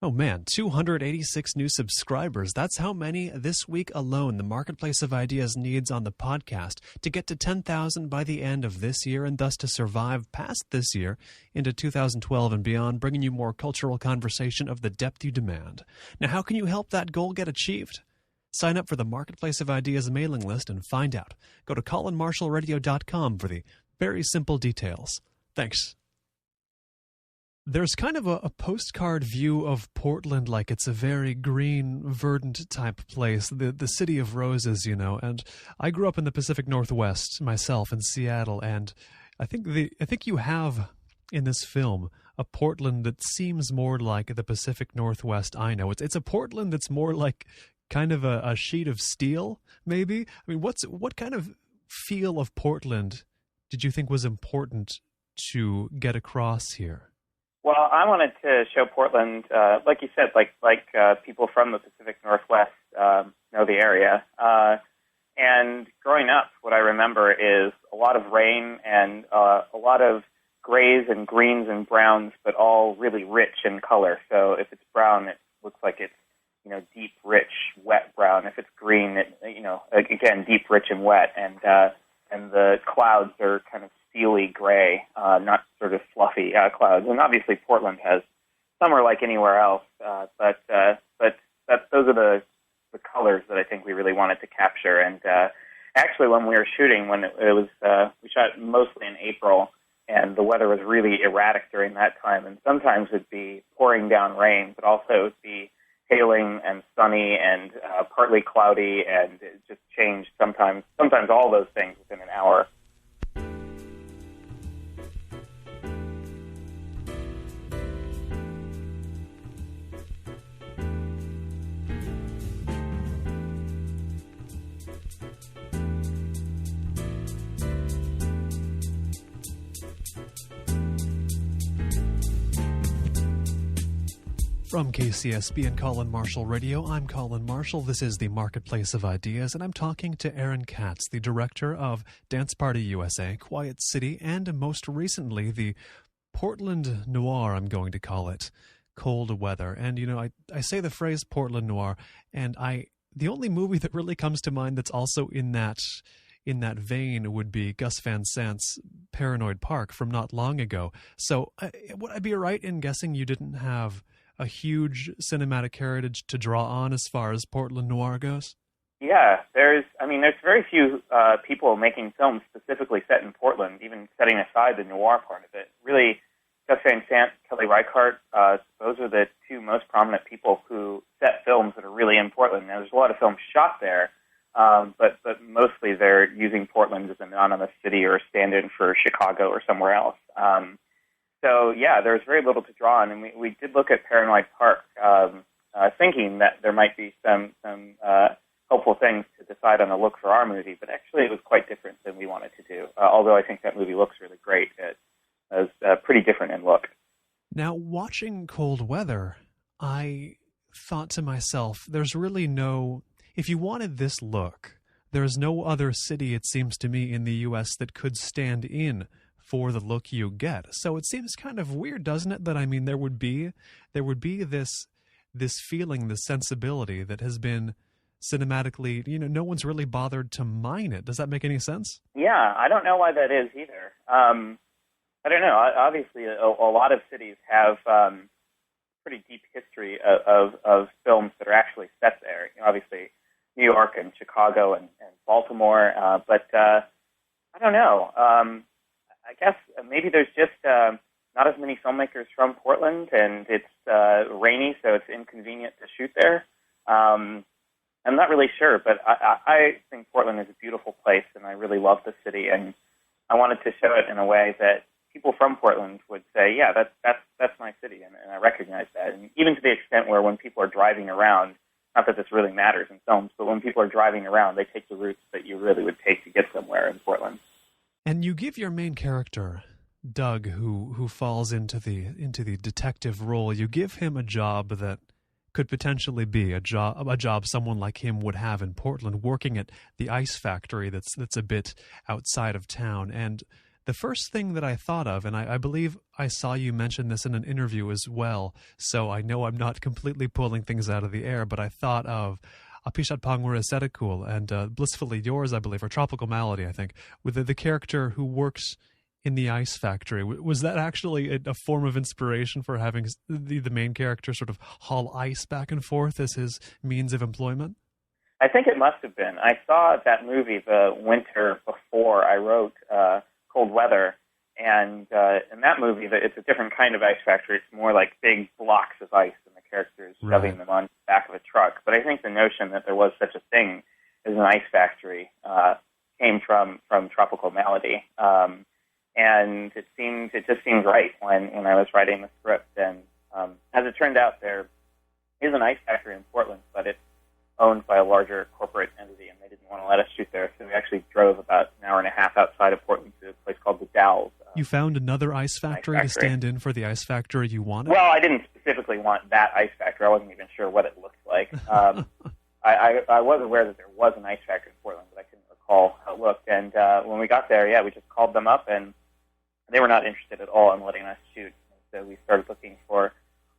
Oh man, 286 new subscribers. That's how many this week alone the Marketplace of Ideas needs on the podcast to get to 10,000 by the end of this year and thus to survive past this year into 2012 and beyond, bringing you more cultural conversation of the depth you demand. Now, how can you help that goal get achieved? Sign up for the Marketplace of Ideas mailing list and find out. Go to colinmarshallradio.com for the very simple details. Thanks. There's kind of a postcard view of Portland, like it's a very green, verdant type place, the city of roses, you know. And I grew up in the Pacific Northwest myself in Seattle, and I think you have in this film a Portland that seems more like the Pacific Northwest I know. It's a Portland that's more like kind of a sheet of steel, maybe. I mean, what kind of feel of Portland did you think was important to get across here? Well, I wanted to show Portland, like you said, like people from the Pacific Northwest know the area. And growing up, what I remember is a lot of rain and a lot of grays and greens and browns, but all really rich in color. So if it's brown, it looks like it's, deep, rich, wet brown. If it's green, it, again, deep, rich, and wet. And the clouds are kind of steely gray, not sort of fluffy clouds. And obviously Portland has summer like anywhere else, but those are the colors that I think we really wanted to capture. And actually when we were shooting, when it was, we shot mostly in April, and the weather was really erratic during that time. And sometimes it'd be pouring down rain, but also it would be hailing and sunny and partly cloudy, and it just changed sometimes all those things within an hour. From KCSB and Colin Marshall Radio, I'm Colin Marshall. This is the Marketplace of Ideas, and I'm talking to Aaron Katz, the director of Dance Party USA, Quiet City, and most recently, the Portland Noir, I'm going to call it, Cold Weather. And, I say the phrase Portland Noir, and the only movie that really comes to mind that's also in that vein would be Gus Van Sant's Paranoid Park from not long ago. So would I be right in guessing you didn't have a huge cinematic heritage to draw on as far as Portland Noir goes? Yeah, there's very few people making films specifically set in Portland, even setting aside the noir part of it. Really, Gus Van Sant, Kelly Reichardt, those are the two most prominent people who set films that are really in Portland. Now, there's a lot of films shot there, but mostly they're using Portland as an anonymous city or a stand-in for Chicago or somewhere else. So, yeah, there's very little to draw on, and we did look at Paranoid Park, thinking that there might be some hopeful things to decide on a look for our movie, but actually it was quite different than we wanted to do, although I think that movie looks really great. It was pretty different in look. Now, watching Cold Weather, I thought to myself, there's really no... If you wanted this look, there's no other city, it seems to me, in the U.S. that could stand in for the look you get. So it seems kind of weird, doesn't it? That there would be this feeling, this sensibility that has been cinematically, no one's really bothered to mine it. Does that make any sense? Yeah, I don't know why that is either. I don't know. Obviously, a lot of cities have pretty deep history of films that are actually set there. Obviously, New York and Chicago and Baltimore, but I don't know. I guess maybe there's just not as many filmmakers from Portland, and it's rainy, so it's inconvenient to shoot there. I'm not really sure, but I think Portland is a beautiful place, and I really love the city, and I wanted to show it in a way that people from Portland would say, yeah, that's my city, and I recognize that. And even to the extent where when people are driving around, not that this really matters in films, but when people are driving around, they take the routes that you really would take to get somewhere in Portland. And you give your main character, Doug, who falls into the detective role, you give him a job that could potentially be a job someone like him would have in Portland, working at the ice factory that's a bit outside of town. And the first thing that I thought of, and I believe I saw you mention this in an interview as well, so I know I'm not completely pulling things out of the air, but I thought of Apishat Pangura Setakul and Blissfully Yours, I believe, or Tropical Malady, I think, with the character who works in the ice factory. Was that actually a form of inspiration for having the main character sort of haul ice back and forth as his means of employment? I think it must have been. I saw that movie the winter before I wrote Cold Weather, and in that movie, it's a different kind of ice factory. It's more like big blocks of ice, and the characters shoving them on the back of a truck. But I think the notion that there was such a thing as an ice factory came from Tropical Malady. And it just seemed right when I was writing the script. And as it turned out, there is an ice factory in Portland, but it's owned by a larger corporate entity, and they didn't want to let us shoot there. So we actually drove about an hour and a half outside of Portland to a place called the Dalles. You found another ice factory to stand in for the ice factory you wanted? Well, I didn't specifically want that ice factory. I wasn't even sure what it looked like. I was aware that there was an ice factory in Portland, but I couldn't recall how it looked. And when we got there, we just called them up, and they were not interested at all in letting us shoot. So we started looking for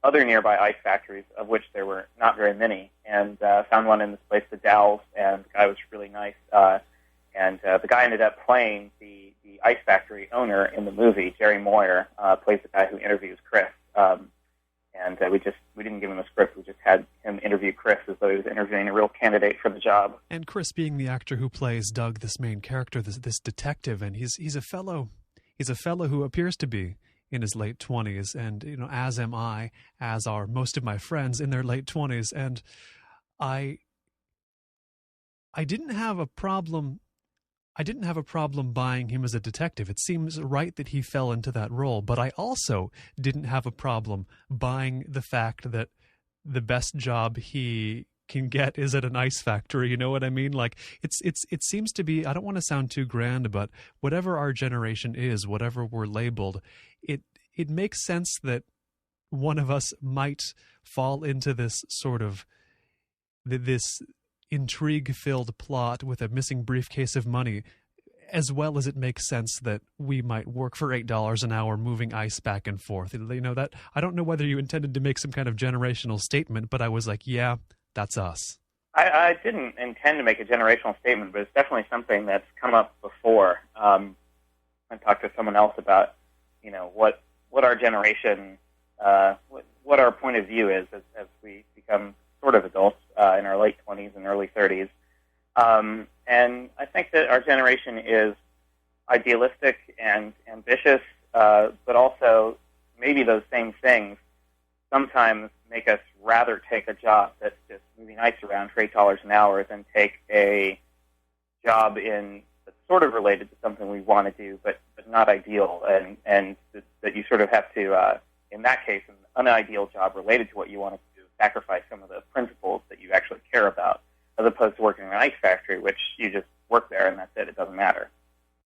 other nearby ice factories, of which there were not very many, and found one in this place, the Dalles, and the guy was really nice. And the guy ended up playing the ice factory owner in the movie. Jerry Moyer plays the guy who interviews Chris. And we didn't give him a script. We just had him interview Chris as though he was interviewing a real candidate for the job. And Chris being the actor who plays Doug, this main character, this detective, and he's a fellow who appears to be in his late 20s, and as am I, as are most of my friends in their late 20s, and I didn't have a problem buying him as a detective. It seems right that he fell into that role, but I also didn't have a problem buying the fact that the best job he can get is at an ice factory. You know what I mean? Like it seems to be, I don't want to sound too grand, but whatever our generation is, whatever we're labeled, it makes sense that one of us might fall into this sort of this intrigue-filled plot with a missing briefcase of money, as well as it makes sense that we might work for $8 an hour moving ice back and forth. That I don't know whether you intended to make some kind of generational statement, but I was like, yeah, that's us. I didn't intend to make a generational statement, but it's definitely something that's come up before. I talked to someone else about, what our generation, what our point of view is as we become sort of adults in our late 20s and early 30s. And I think that our generation is idealistic and ambitious, but also maybe those same things sometimes make us rather take a job that's just moving ice around for $8 an hour than take a job that's sort of related to something we want to do, but not ideal, and that you sort of have to, in that case, an unideal job related to what you want to do, sacrifice some of the principles that you actually care about, as opposed to working in an ice factory, which you just work there and that's it. It doesn't matter.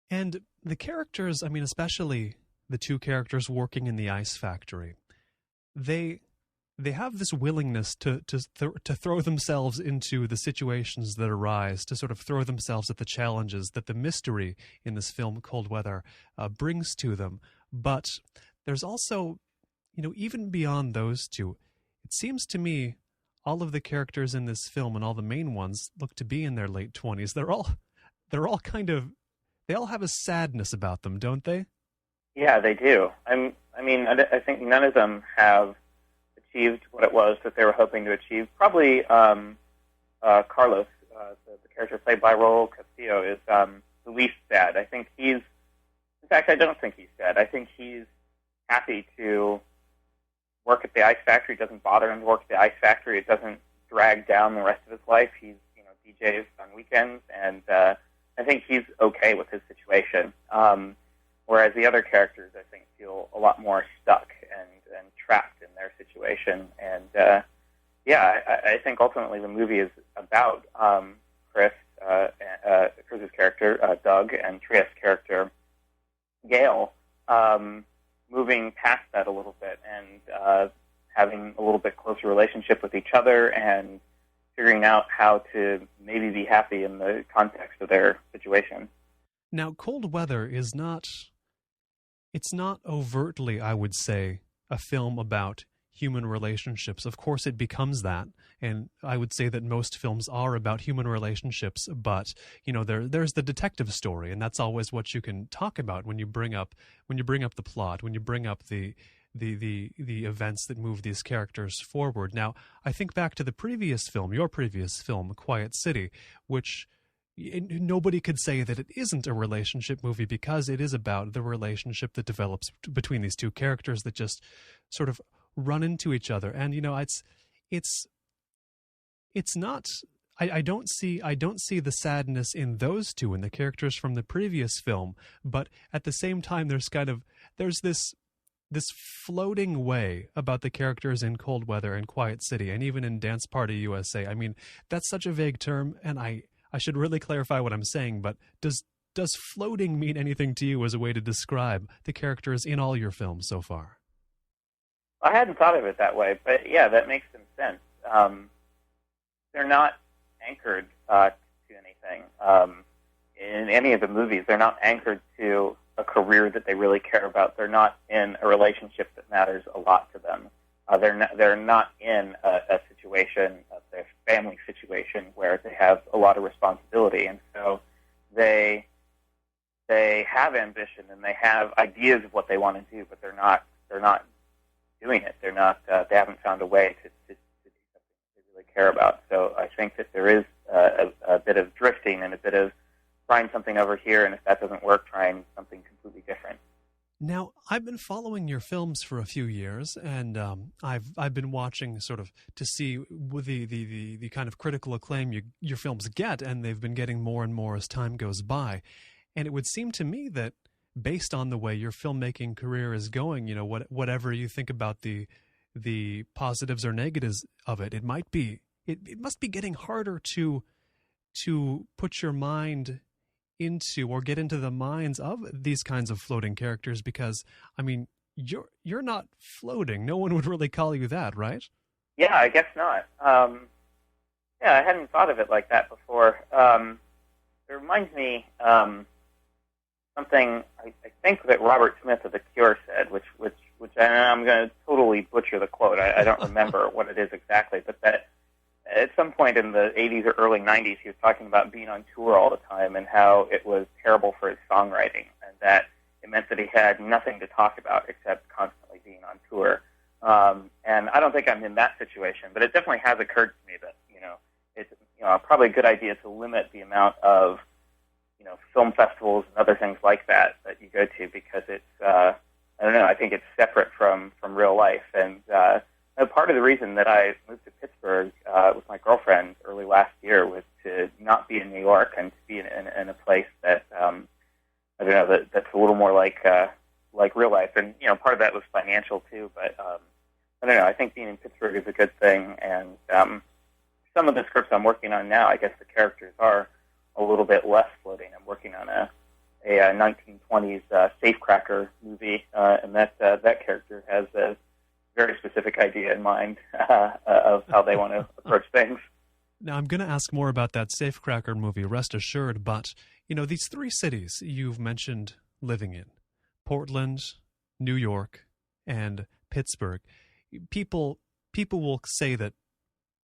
And the characters, especially the two characters working in the ice factory, they have this willingness to throw themselves into the situations that arise, to sort of throw themselves at the challenges that the mystery in this film, Cold Weather, brings to them. But there's also, even beyond those two, it seems to me all of the characters in this film and all the main ones look to be in their late 20s. They're all they all have a sadness about them, don't they? Yeah, they do. I think none of them have achieved what it was that they were hoping to achieve. Probably Carlos, the character played by Raul Castillo, is the least sad. I think in fact, I don't think he's sad. I think he's happy to work at the ice factory. It doesn't bother him to work at the ice factory. It doesn't drag down the rest of his life. He's, DJs on weekends, and I think he's okay with his situation. Whereas the other characters, I think, feel a lot more stuck and trapped in their situation. And I think ultimately the movie is about Chris's character, Doug, and Tria's character, Gail, moving past that a little bit and having a little bit closer relationship with each other and figuring out how to maybe be happy in the context of their situation. Now, Cold Weather is not It's not overtly, I would say, a film about human relationships. Of course, it becomes that, and I would say that most films are about human relationships. But there's the detective story, and that's always what you can talk about when you bring up the plot, when you bring up the events that move these characters forward. Now, I think back to your previous film, Quiet City, which nobody could say that it isn't a relationship movie, because it is about the relationship that develops between these two characters that just sort of run into each other. And it's not, I don't see the sadness in those two, in the characters from the previous film, but at the same time there's this floating way about the characters in Cold Weather and Quiet City, and even in Dance Party USA. I mean, that's such a vague term, and I should really clarify what I'm saying, but does floating mean anything to you as a way to describe the characters in all your films so far? I hadn't thought of it that way, but yeah, that makes some sense. They're not anchored to anything. In any of the movies, they're not anchored to a career that they really care about. They're not in a relationship that matters a lot to them. They're not in a situation, a family situation, where they have a lot of responsibility, and so they have ambition and they have ideas of what they want to do, but they're not doing it. They're not. They haven't found a way to do something they really care about. So I think that there is a bit of drifting and a bit of trying something over here, and if that doesn't work, trying something completely different. Now, I've been following your films for a few years, and I've been watching sort of to see the kind of critical acclaim your films get, and they've been getting more and more as time goes by. And it would seem to me that, based on the way your filmmaking career is going, whatever you think about the positives or negatives of it, it must be getting harder to put your mind into or get into the minds of these kinds of floating characters, because I mean, you're not floating. No one would really call you that, right? Yeah, I guess not. Yeah, I hadn't thought of it like that before. It reminds me something I think that Robert Smith of The Cure said, which I'm going to totally butcher the quote. I don't remember what it is exactly, but that at some point in the 80s or early 90s, he was talking about being on tour all the time and how it was terrible for his songwriting, and that it meant that he had nothing to talk about except constantly being on tour. And I don't think I'm in that situation, but it definitely has occurred to me that, it's probably a good idea to limit the amount of, film festivals and other things like that you go to, because it's, I don't know, I think it's separate from real life. And part of the reason that I moved to Pittsburgh with my girlfriend early last year was to not be in New York and to be in a place that, I don't know, that's a little more like real life. And, part of that was financial too, but I don't know, I think being in Pittsburgh is a good thing. And some of the scripts I'm working on now, I guess the characters are a little bit less floating. I'm working on a 1920s safecracker movie, and that character has a very specific idea in mind of how they want to approach things. Now, I'm going to ask more about that safecracker movie, rest assured, but, these three cities you've mentioned living in, Portland, New York, and Pittsburgh, people will say that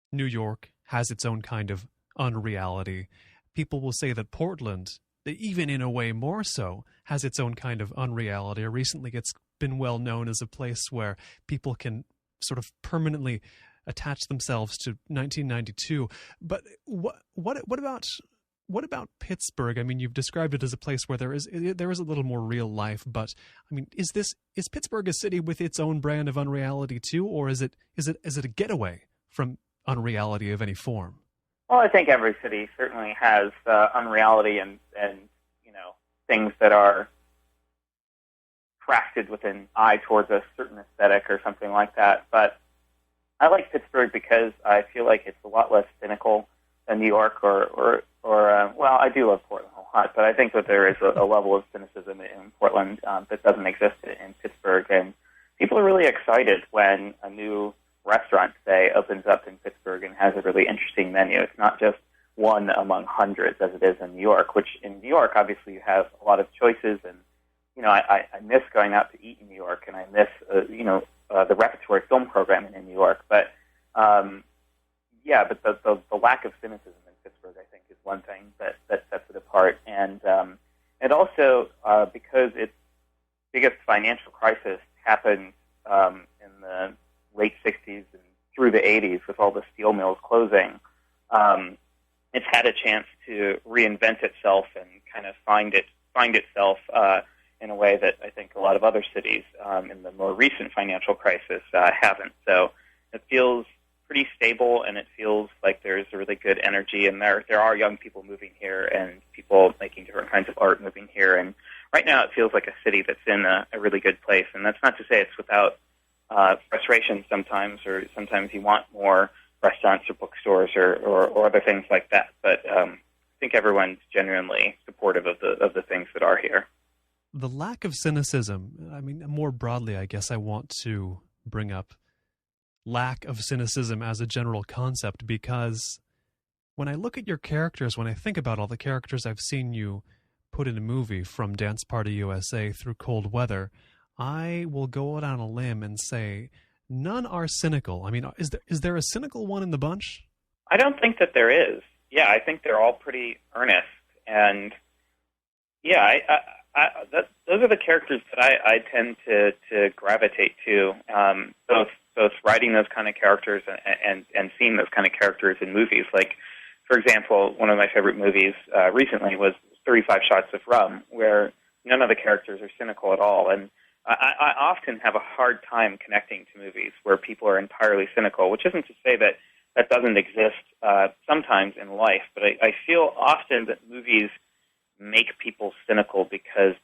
New York has its own kind of unreality. People will say that Portland, even in a way more so, has its own kind of unreality. Recently, it's been well known as a place where people can sort of permanently attach themselves to 1992. But what about Pittsburgh? I mean, you've described it as a place where there is a little more real life. But I mean, is Pittsburgh a city with its own brand of unreality too, or is it a getaway from unreality of any form? Well, I think every city certainly has unreality and things that are crafted with an eye towards a certain aesthetic or something like that. But I like Pittsburgh because I feel like it's a lot less cynical than New York or well, I do love Portland a lot, but I think that there is a level of cynicism in Portland that doesn't exist in Pittsburgh. And people are really excited when a new restaurant, say, opens up in Pittsburgh and has a really interesting menu. It's not just one among hundreds as it is in New York, which in New York, obviously, you have a lot of choices and I miss going out to eat in New York, and I miss, the repertory film programming in New York. But, but the lack of cynicism in Pittsburgh, I think, is one thing that sets it apart. And also, because its biggest financial crisis happened in the late 60s and through the 80s with all the steel mills closing, it's had a chance to reinvent itself and kind of find itself in a way that I think a lot of other cities in the more recent financial crisis haven't. So it feels pretty stable, and it feels like there's a really good energy, and there are young people moving here and people making different kinds of art moving here. And right now it feels like a city that's in a really good place. And that's not to say it's without frustration sometimes, or sometimes you want more restaurants or bookstores or other things like that. But I think everyone's genuinely supportive of the things that are here. The lack of cynicism, I mean, more broadly, I guess I want to bring up lack of cynicism as a general concept, because when I look at your characters, when I think about all the characters I've seen you put in a movie, from Dance Party USA through Cold Weather, I will go out on a limb and say none are cynical. I mean, is there a cynical one in the bunch? I don't think that there is. Yeah, I think they're all pretty earnest. And yeah, those are the characters that I tend to gravitate to, both writing those kind of characters and seeing those kind of characters in movies. Like, for example, one of my favorite movies recently was 35 Shots of Rum, where none of the characters are cynical at all. And I often have a hard time connecting to movies where people are entirely cynical, which isn't to say that that doesn't exist sometimes in life, but I feel often that movies make people cynical because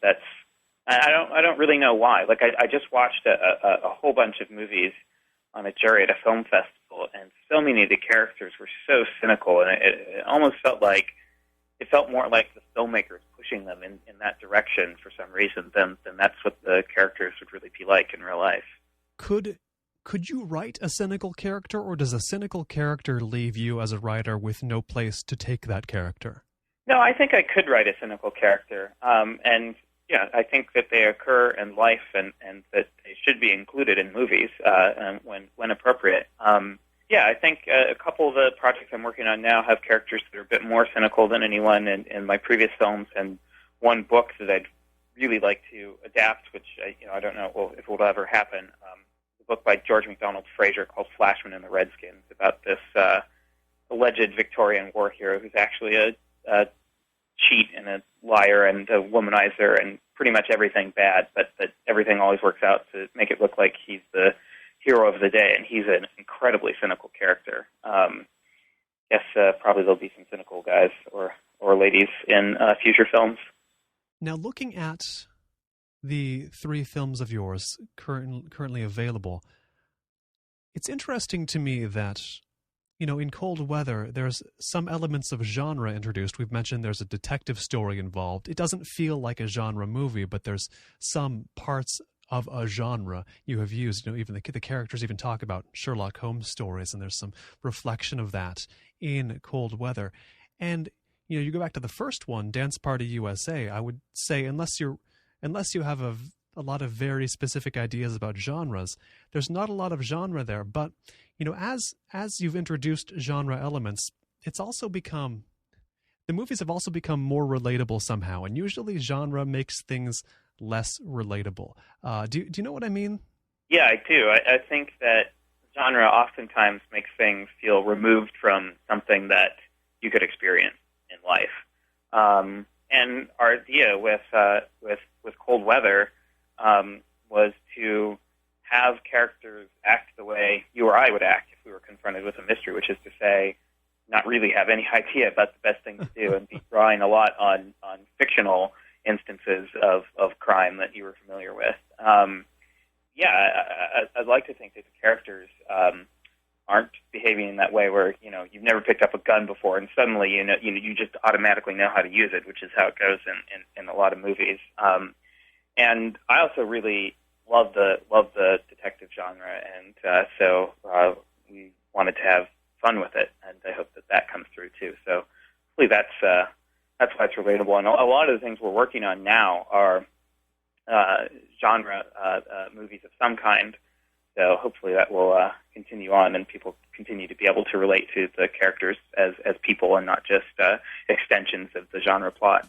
I don't really know why. Like, I just watched a whole bunch of movies on a jury at a film festival, and so many of the characters were so cynical, and it almost felt more like the filmmakers pushing them in that direction for some reason than that's what the characters would really be like in real life. Could you write a cynical character, or does a cynical character leave you as a writer with no place to take that character? No, I think I could write a cynical character, and yeah, I think that they occur in life, and that they should be included in movies when appropriate. I think a couple of the projects I'm working on now have characters that are a bit more cynical than anyone in my previous films, and one book that I'd really like to adapt, which I don't know if it will ever happen. A book by George MacDonald Fraser called Flashman and the Redskins, about this alleged Victorian war hero who's actually a cheat and a liar and a womanizer and pretty much everything bad, but that everything always works out to make it look like he's the hero of the day, and he's an incredibly cynical character. Yes, probably there'll be some cynical guys or ladies in future films. Now, looking at the 3 films of yours currently available, it's interesting to me that, in Cold Weather, there's some elements of genre introduced. We've mentioned there's a detective story involved. It doesn't feel like a genre movie, but there's some parts of a genre you have used. Even the characters even talk about Sherlock Holmes stories, and there's some reflection of that in Cold Weather. And you go back to the first one, Dance Party USA. I would say unless you have a lot of very specific ideas about genres, there's not a lot of genre there. But as you've introduced genre elements, the movies have also become more relatable somehow, and usually genre makes things less relatable. Do you know what I mean? Yeah, I do. I think that genre oftentimes makes things feel removed from something that you could experience in life. And our idea with Cold Weather was to have characters act the way you or I would act if we were confronted with a mystery, which is to say, not really have any idea about the best thing to do and be drawing a lot on fictional instances of crime that you were familiar with. I'd like to think that the characters aren't behaving in that way where you've never picked up a gun before and suddenly you just automatically know how to use it, which is how it goes in a lot of movies. And I also really love the detective genre, and so we wanted to have fun with it, and I hope that comes through too. So hopefully that's why it's relatable. And a lot of the things we're working on now are genre movies of some kind. So hopefully that will continue on, and people continue to be able to relate to the characters as people and not just extensions of the genre plot.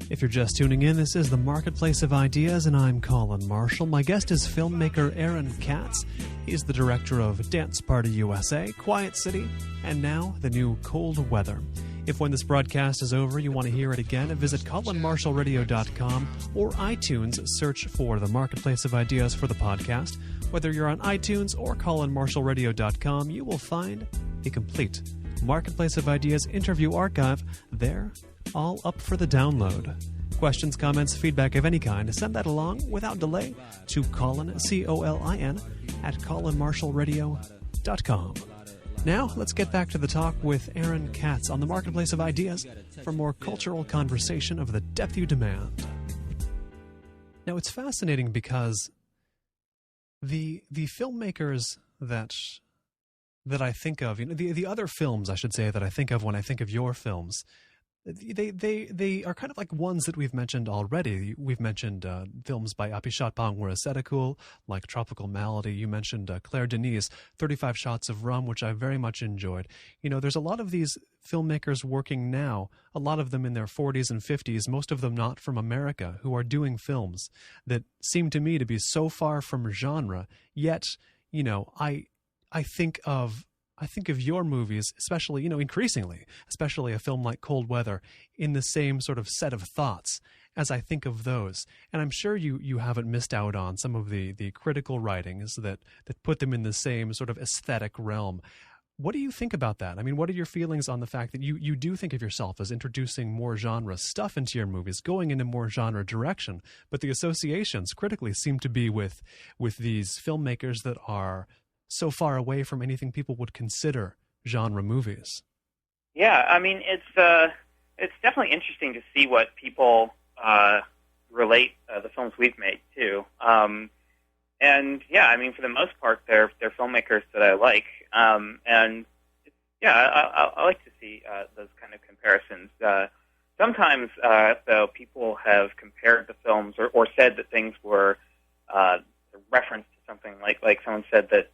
If you're just tuning in, this is the Marketplace of Ideas, and I'm Colin Marshall. My guest is filmmaker Aaron Katz. He's the director of Dance Party USA, Quiet City, and now the new Cold Weather. If when this broadcast is over you want to hear it again, visit colinmarshallradio.com or iTunes, search for the Marketplace of Ideas for the podcast. Whether you're on iTunes or colinmarshallradio.com, you will find a complete Marketplace of Ideas interview archive there, all up for the download. Questions, comments, feedback of any kind, send that along without delay to Colin, C-O-L-I-N, at colinmarshallradio.com. Now, let's get back to the talk with Aaron Katz on the Marketplace of Ideas for more cultural conversation of the depth you demand. Now, it's fascinating because the filmmakers that I think of, the other films, I should say, that I think of when I think of your films, they are kind of like ones that we've mentioned already. We've mentioned films by Apichat were aesthetical, like Tropical Malady. You mentioned Claire Denis' 35 Shots of Rum, which I very much enjoyed. There's a lot of these filmmakers working now, a lot of them in their 40s and 50s, most of them not from America, who are doing films that seem to me to be so far from genre, yet, I think of your movies, especially, increasingly, especially a film like Cold Weather, in the same sort of set of thoughts as I think of those. And I'm sure you haven't missed out on some of the critical writings that put them in the same sort of aesthetic realm. What do you think about that? I mean, what are your feelings on the fact that you do think of yourself as introducing more genre stuff into your movies, going in a more genre direction, but the associations critically seem to be with these filmmakers that are so far away from anything people would consider genre movies? Yeah, I mean, it's definitely interesting to see what people relate the films we've made to. And yeah, I mean, for the most part, they're filmmakers that I like. And yeah, I like to see those kind of comparisons. Sometimes, though, people have compared the films or said that things were referenced to something like someone said that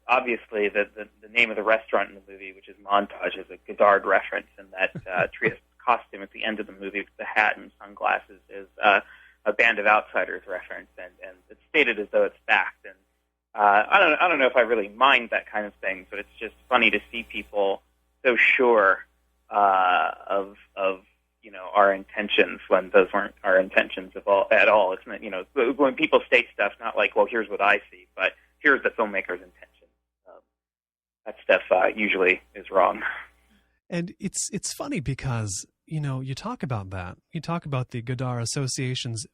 obviously the name of the restaurant in the movie, which is Montage, is a Godard reference, and that Trieste's costume at the end of the movie with the hat and sunglasses is a Band of Outsiders reference, and it's stated as though it's fact. And I don't know if I really mind that kind of thing, but it's just funny to see people so sure of our intentions when those weren't our intentions at all. It's not, when people state stuff, not like, well, here's what I see, but here's the filmmaker's intention. That stuff usually is wrong. And it's funny because, you talk about that. You talk about the Godard associations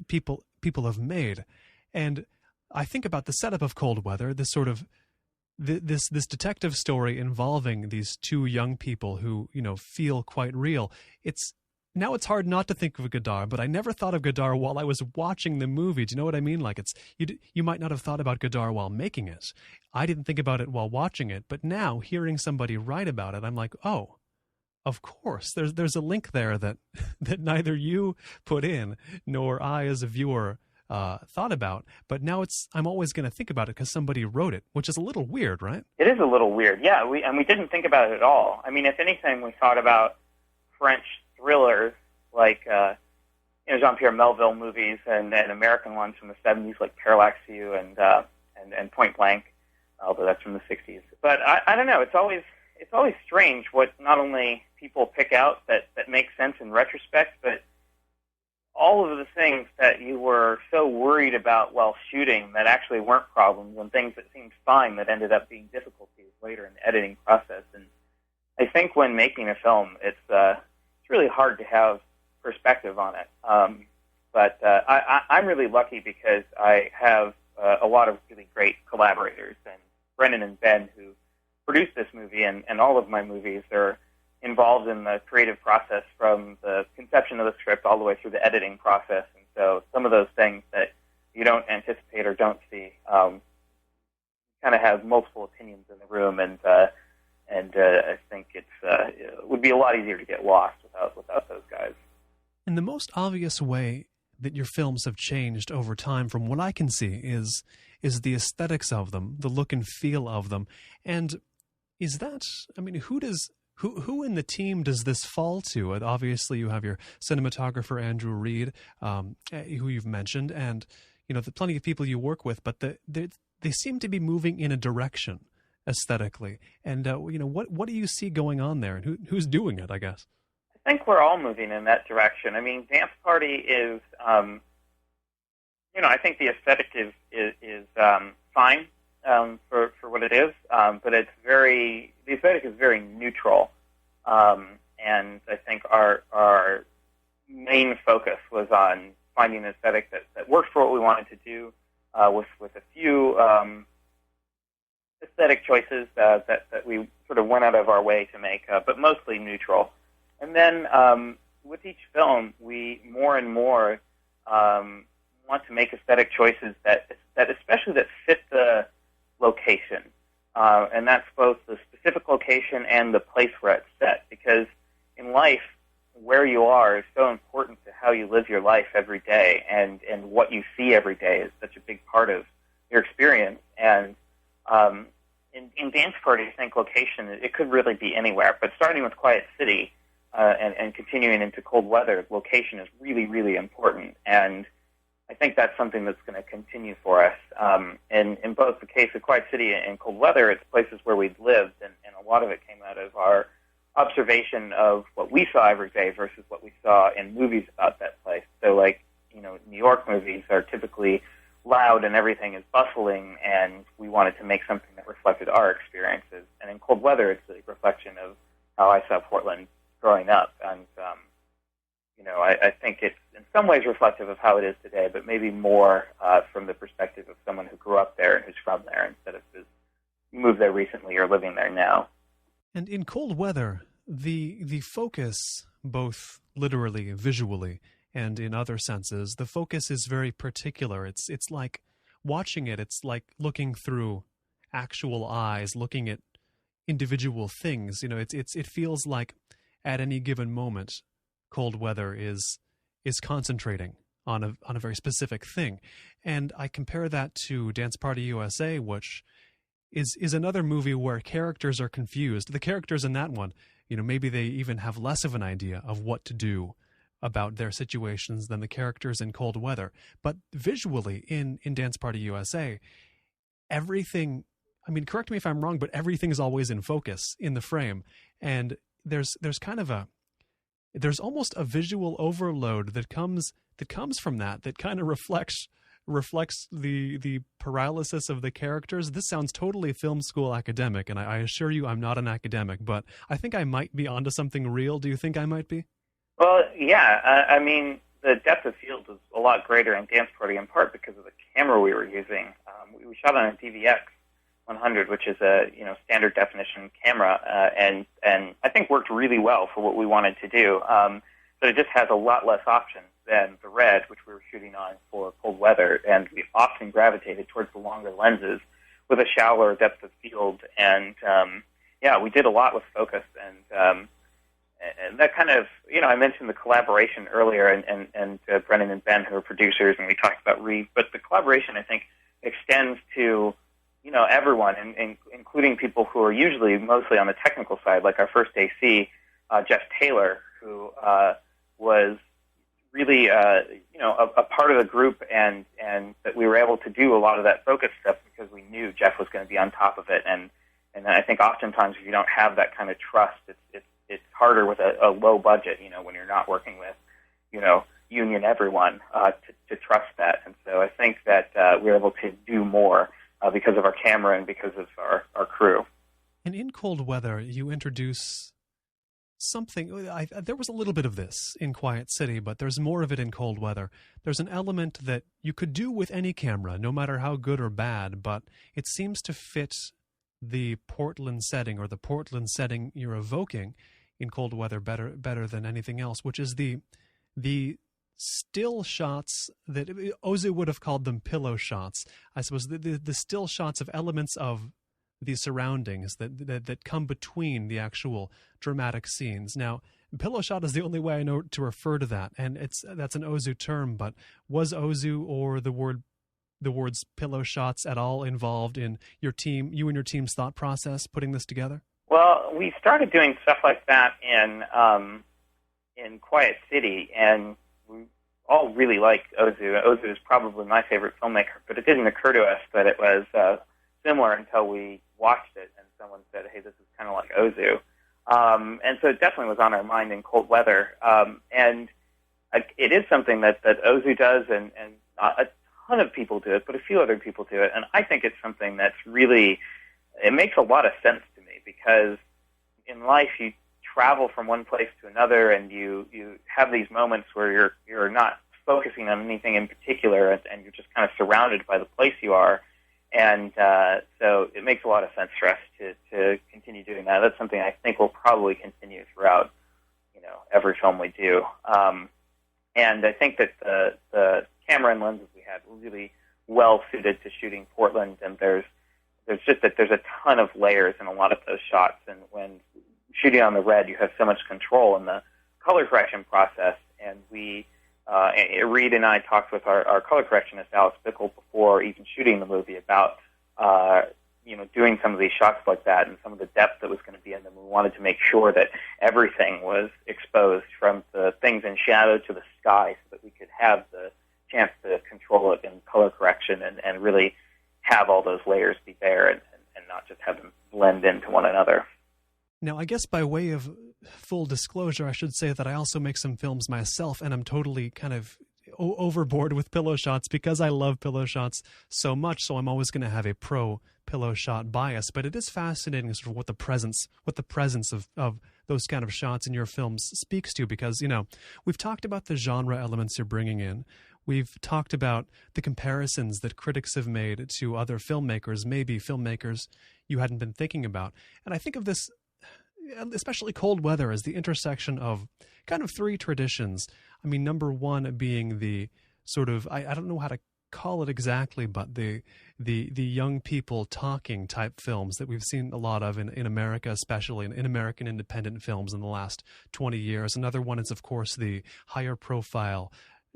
people have made. And I think about the setup of Cold Weather, this sort of this detective story involving these two young people who, feel quite real. Now it's hard not to think of Godard, but I never thought of Godard while I was watching the movie. Do you know what I mean? Like you might not have thought about Godard while making it. I didn't think about it while watching it, but now hearing somebody write about it, I'm like, oh, of course. There's a link there that neither you put in nor I as a viewer thought about, but now I'm always going to think about it because somebody wrote it, which is a little weird, right? It is a little weird, yeah. We didn't think about it at all. I mean, if anything, we thought about French thrillers like Jean-Pierre Melville movies and American ones from the 70s like Parallax View and Point Blank, although that's from the 60s. But I don't know. It's always strange what not only people pick out that makes sense in retrospect, but all of the things that you were so worried about while shooting that actually weren't problems, and things that seemed fine that ended up being difficulties later in the editing process. And I think when making a film, it's really hard to have perspective on it. But I'm really lucky because I have a lot of really great collaborators, and Brennan and Ben, who produced this movie, and all of my movies, are involved in the creative process from the conception of the script all the way through the editing process. And so some of those things that you don't anticipate or don't see kind of have multiple opinions in the room, and I think it would be a lot easier to get lost without those guys. And the most obvious way that your films have changed over time, from what I can see, is the aesthetics of them, the look and feel of them. And is that, I mean, who in the team does this fall to? Obviously, you have your cinematographer Andrew Reed, who you've mentioned, and plenty of people you work with. But they seem to be moving in a direction aesthetically. And what do you see going on there, and who's doing it? I guess. I think we're all moving in that direction. I mean, Dance Party is, I think the aesthetic is fine for what it is, but the aesthetic is very neutral, and I think our main focus was on finding an aesthetic that worked for what we wanted to do, with a few aesthetic choices that we sort of went out of our way to make, but mostly neutral. And then with each film, we more and more want to make aesthetic choices that especially that fit the location, and that's both the specific location and the place where it's set. Because in life, where you are is so important to how you live your life every day, and what you see every day is such a big part of your experience. And in Dance Party, I think location, it could really be anywhere. But starting with Quiet City, and continuing into Cold Weather, location is really, really important. And I think that's something that's going to continue for us. And in both the case of Quiet City and Cold Weather, it's places where we've lived, and a lot of it came out of our observation of what we saw every day versus what we saw in movies about that place. So, New York movies are typically loud and everything is bustling, and we wanted to make something that reflected our experiences. And in Cold Weather, it's a reflection of how I saw Portland growing up, and I think it's in some ways reflective of how it is today, but maybe more from the perspective of someone who grew up there and who's from there instead of who's moved there recently or living there now. And in Cold Weather, the focus, both literally, visually, and in other senses, the focus is very particular. It's like watching it. It's like looking through actual eyes, looking at individual things. It feels like at any given moment, Cold Weather is concentrating on a very specific thing. And I compare that to Dance Party USA, which is another movie where characters are confused. The characters in that one, maybe they even have less of an idea of what to do about their situations than the characters in Cold Weather. But visually, in Dance Party USA, everything, I mean, correct me if I'm wrong, but everything is always in focus in the frame. And there's almost a visual overload that comes from that kind of reflects the paralysis of the characters. This sounds totally film school academic, and I assure you I'm not an academic, but I think I might be onto something real. Do you think I might be? Well, yeah. I mean, the depth of field was a lot greater in Dance Party, in part because of the camera we were using. We shot on a DVX 100, which is a standard definition camera, and I think worked really well for what we wanted to do. But it just has a lot less options than the Red, which we were shooting on for Cold Weather, and we often gravitated towards the longer lenses with a shallower depth of field. And we did a lot with focus, and that kind of, I mentioned the collaboration earlier, and Brennan and Ben, who are producers, and we talked about Reed, but the collaboration, I think, extends to everyone, including people who are usually mostly on the technical side, like our first AC, Jeff Taylor, who was really, a part of the group, and that we were able to do a lot of that focus stuff because we knew Jeff was going to be on top of it. And I think oftentimes if you don't have that kind of trust, it's harder with a low budget, when you're not working with, union everyone, to trust that. And so I think that we were able to do more because of our camera and because of our crew. And in Cold Weather, you introduce something. There was a little bit of this in Quiet City, but there's more of it in Cold Weather. There's an element that you could do with any camera, no matter how good or bad, but it seems to fit the Portland setting, or the Portland setting you're evoking in Cold Weather better than anything else, which is the still shots that Ozu would have called them pillow shots. I suppose the still shots of elements of the surroundings that come between the actual dramatic scenes. Now, pillow shot is the only way I know to refer to that, and that's an Ozu term. But was Ozu or the words pillow shots at all involved in you and your team's thought process putting this together? Well, we started doing stuff like that in Quiet City, and we all really liked Ozu. Ozu is probably my favorite filmmaker, but it didn't occur to us that it was similar until we watched it and someone said, hey, this is kind of like Ozu. And so it definitely was on our mind in Cold Weather. And it is something that Ozu does, and a ton of people do it, but a few other people do it. And I think it's something that's really, it makes a lot of sense to me, because in life you travel from one place to another, and you have these moments where you're not focusing on anything in particular, and you're just kind of surrounded by the place you are. And so it makes a lot of sense for us to continue doing that. That's something I think will probably continue throughout, every film we do. And I think that the camera and lenses we had were really well suited to shooting Portland, and there's a ton of layers in a lot of those shots. And when shooting on the red, you have so much control in the color correction process. And Reed and I talked with our color correctionist, Alex Bickle, before even shooting the movie about, doing some of these shots like that and some of the depth that was going to be in them. We wanted to make sure that everything was exposed, from the things in shadow to the sky, so that we could have the chance to control it in color correction and really have all those layers be there and not just have them blend into one another. Now, I guess by way of full disclosure, I should say that I also make some films myself, and I'm totally kind of overboard with pillow shots because I love pillow shots so much, so I'm always going to have a pro pillow shot bias. But it is fascinating sort of what the presence of those kind of shots in your films speaks to, because, we've talked about the genre elements you're bringing in. We've talked about the comparisons that critics have made to other filmmakers, maybe filmmakers you hadn't been thinking about. And I think of this, especially Cold Weather, as the intersection of kind of three traditions. I mean, number one being the sort of, I don't know how to call it exactly, but the young people talking type films that we've seen a lot of in America, especially in American independent films in the last 20 years. Another one is, of course, the higher profile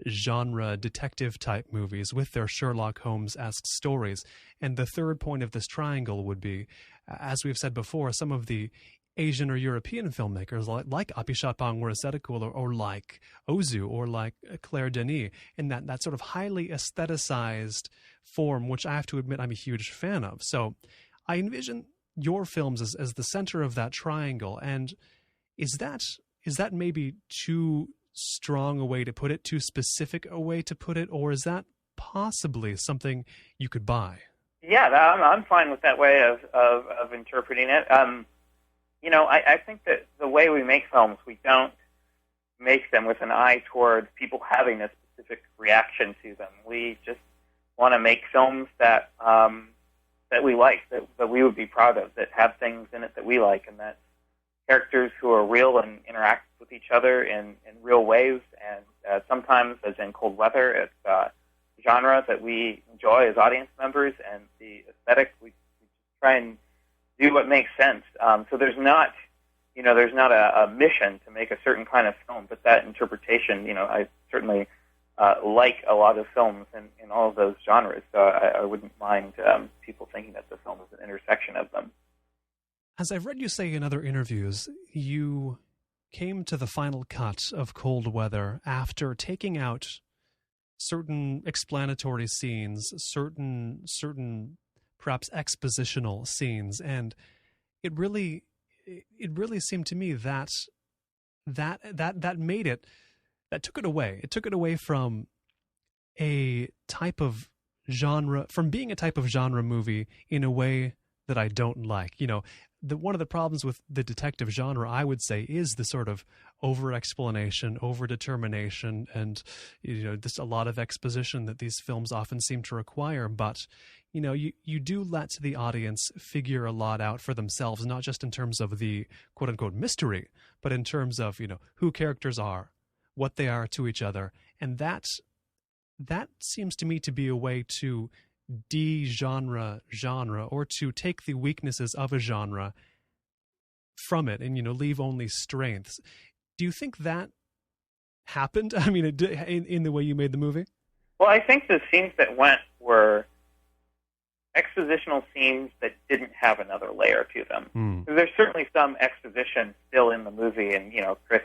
genre detective type movies with their Sherlock Holmes-esque stories. And the third point of this triangle would be, as we've said before, some of the Asian or European filmmakers like Apichatpong Weerasethakul or like Ozu or like Claire Denis, in that sort of highly aestheticized form, which I have to admit I'm a huge fan of. So I envision your films as the center of that triangle. And is that maybe too strong a way to put it, too specific a way to put it, or is that possibly something you could buy? Yeah, I'm fine with that way of interpreting it. I think that the way we make films, we don't make them with an eye toward people having a specific reaction to them. We just want to make films that we like, that we would be proud of, that have things in it that we like, and that characters who are real and interact with each other in real ways. And sometimes, as in Cold Weather, it's genre that we enjoy as audience members, and the aesthetic, we just try and do what makes sense. So there's not a mission to make a certain kind of film, but that interpretation, I certainly like a lot of films in all of those genres. So I wouldn't mind people thinking that the film is an intersection of them. As I've read you say in other interviews, you came to the final cut of Cold Weather after taking out certain explanatory scenes, certain perhaps expositional scenes, and it really seemed to me that made it, that took it away. It took it away from a type of genre, from being a type of genre movie in a way that I don't like. One of the problems with the detective genre, I would say, is the sort of over-explanation, over-determination, and just a lot of exposition that these films often seem to require. But you do let the audience figure a lot out for themselves, not just in terms of the quote-unquote mystery, but in terms of who characters are, what they are to each other, and that seems to me to be a way to de-genre or to take the weaknesses of a genre from it and, leave only strengths. Do you think that happened? I mean, in the way you made the movie? Well, I think the scenes that went were expositional scenes that didn't have another layer to them. There's certainly some exposition still in the movie, and, Chris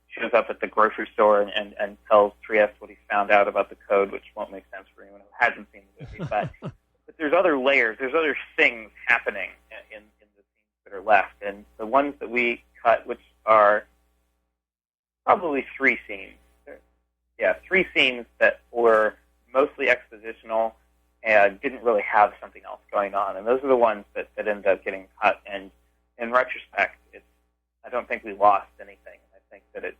shows up at the grocery store and tells Trieste what he found out about the code, which won't make sense for anyone who hasn't seen the movie. But there's other layers, there's other things happening in the scenes that are left. And the ones that we cut, which are probably three scenes. Three scenes that were mostly expositional and didn't really have something else going on. And those are the ones that ended up getting cut. And in retrospect, I don't think we lost anything. I think that the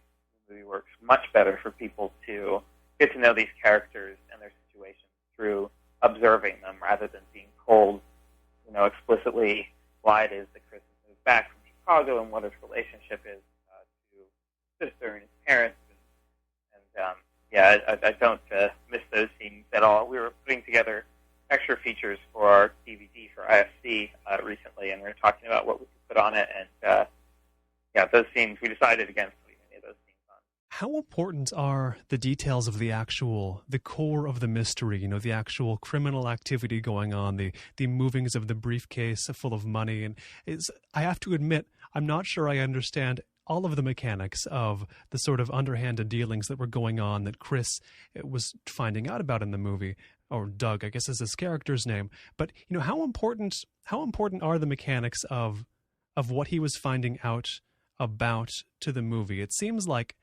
movie works much better for people to get to know these characters and their situations through observing them rather than being told, explicitly why it is that Chris has moved back from Chicago and what his relationship is to his sister and his parents. I don't miss those scenes at all. We were putting together extra features for our DVD for IFC recently, and we were talking about what we could put on it. And those scenes, we decided against putting any of those scenes on. How important are the details of the core of the mystery, the actual criminal activity going on, the movings of the briefcase full of money? And I have to admit, I'm not sure I understand all of the mechanics of the sort of underhanded dealings that were going on that Chris was finding out about in the movie, or Doug, I guess is his character's name. But, how important are the mechanics of what he was finding out about to the movie? It seems like,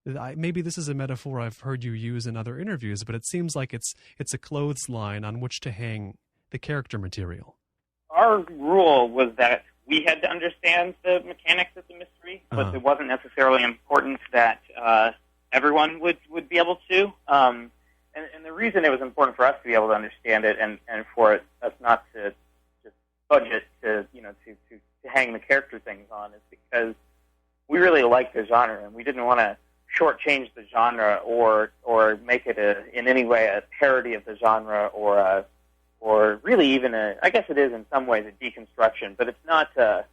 maybe this is a metaphor I've heard you use in other interviews, but it seems like it's a clothesline on which to hang the character material. Our rule was that we had to understand the mechanics of the mystery, but it wasn't necessarily important that everyone would be able to. And the reason it was important for us to be able to understand it and for us not to just budget to hang the character things on is because we really like the genre, and we didn't want to shortchange the genre or make it in any way a parody of the genre or really even I guess it is in some ways a deconstruction, but it's not sort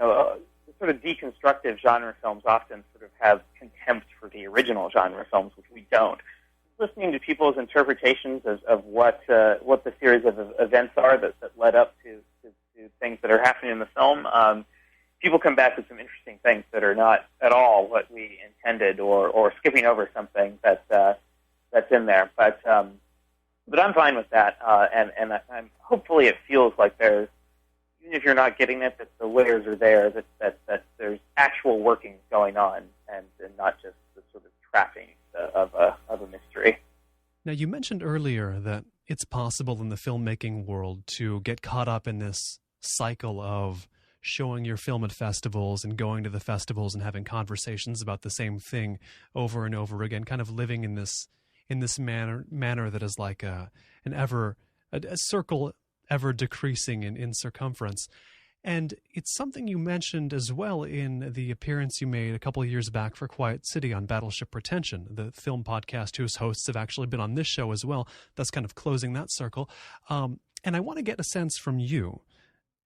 of deconstructive genre films often sort of have contempt for the original genre films, which we don't. Listening to people's interpretations of what the series of events are that led up to things that are happening in the film, people come back with some interesting things that are not at all what we intended, or skipping over something that's in there. But I'm fine with that, and I'm hopefully it feels like there's, even if you're not getting it, that the layers are there, that there's actual workings going on, and not just the sort of trappings of a mystery. Now, you mentioned earlier that it's possible in the filmmaking world to get caught up in this cycle of showing your film at festivals and going to the festivals and having conversations about the same thing over and over again, kind of living in this manner that is like a circle ever decreasing in circumference. And it's something you mentioned as well in the appearance you made a couple of years back for Quiet City on Battleship Pretension, the film podcast whose hosts have actually been on this show as well. That's kind of closing that circle. And I want to get a sense from you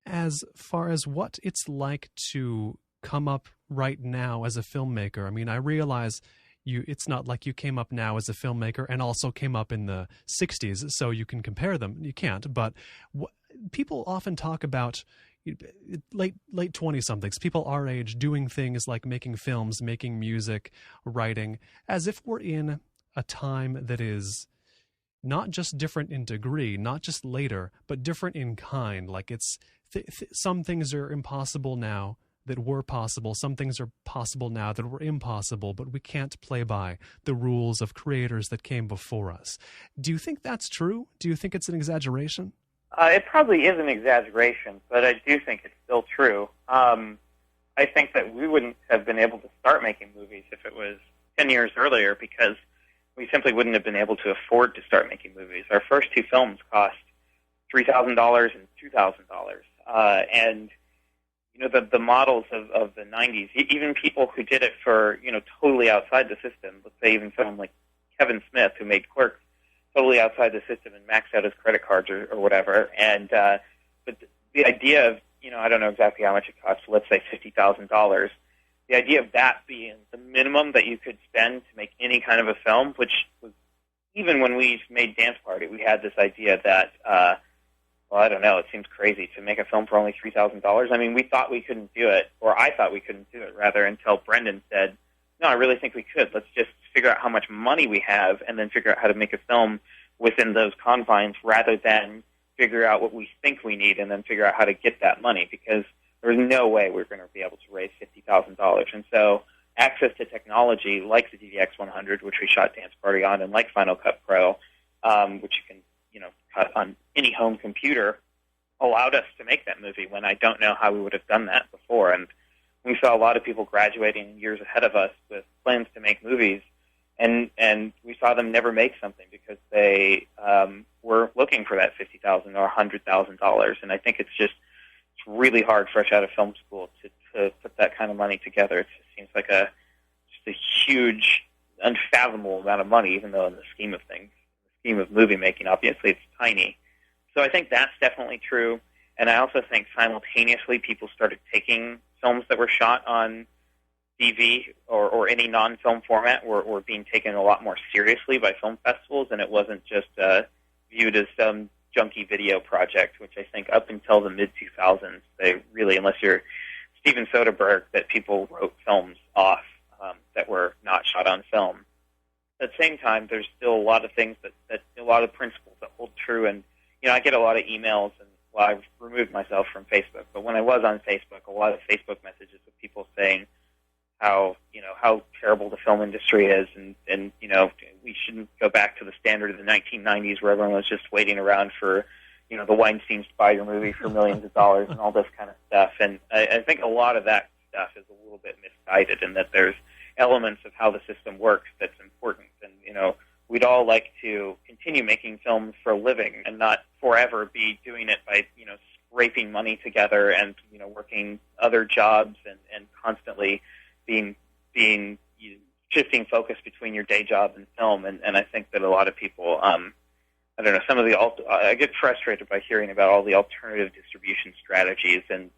as far as what it's like to come up right now as a filmmaker. I mean, I realize it's not like you came up now as a filmmaker and also came up in the 60s, so you can compare them. You can't, but people often talk about late 20-somethings, people our age doing things like making films, making music, writing, as if we're in a time that is not just different in degree, not just later, but different in kind. Like some things are impossible now that were possible. Some things are possible now that were impossible, but we can't play by the rules of creators that came before us. Do you think that's true? Do you think it's an exaggeration? It probably is an exaggeration, but I do think it's still true. I think that we wouldn't have been able to start making movies if it was 10 years earlier, because we simply wouldn't have been able to afford to start making movies. Our first two films cost $3,000 and $2,000. And the models of the 90s, even people who did it for, totally outside the system, let's say even someone like Kevin Smith, who made Clerks, totally outside the system and maxed out his credit cards or whatever. And but the idea of, I don't know exactly how much it costs, let's say $50,000. The idea of that being the minimum that you could spend to make any kind of a film, which was, even when we made Dance Party, we had this idea that, I don't know, it seems crazy to make a film for only $3,000. I mean, we thought we couldn't do it, or I thought we couldn't do it, rather, until Brendan said, no, I really think we could. Let's just figure out how much money we have and then figure out how to make a film within those confines, rather than figure out what we think we need and then figure out how to get that money, because there's no way we're going to be able to raise $50,000. And so access to technology like the DVX-100, which we shot Dance Party on, and like Final Cut Pro, which you can, cut on any home computer, allowed us to make that movie when I don't know how we would have done that before. And we saw a lot of people graduating years ahead of us with plans to make movies, and we saw them never make something because they were looking for that $50,000 or $100,000. And I think it's really hard fresh out of film school to put that kind of money together. It just seems like just a huge, unfathomable amount of money, even though in the scheme of things, scheme of movie making, obviously it's tiny. So I think that's definitely true. And I also think simultaneously people started taking films that were shot on DV or any non-film format were being taken a lot more seriously by film festivals, and it wasn't just viewed as some junky video project, which I think up until the mid-2000s, they really, unless you're Steven Soderbergh, that people wrote films off that were not shot on film. At the same time, there's still a lot of things that a lot of principles that hold true. And, I get a lot of emails, and I've removed myself from Facebook. But when I was on Facebook, a lot of Facebook messages with people saying how terrible the film industry is, and we shouldn't go back to the standard of the 1990s where everyone was just waiting around for, the Weinsteins to buy your movie for millions of dollars and all this kind of stuff. And I think a lot of that stuff is a little bit misguided, in that there's elements of how the system works that's important. And, we'd all like to continue making films for a living and not forever be doing it by, scraping money together and, working other jobs and constantly being shifting focus between your day job and film. And I think that a lot of people, I don't know, I get frustrated by hearing about all the alternative distribution strategies, and,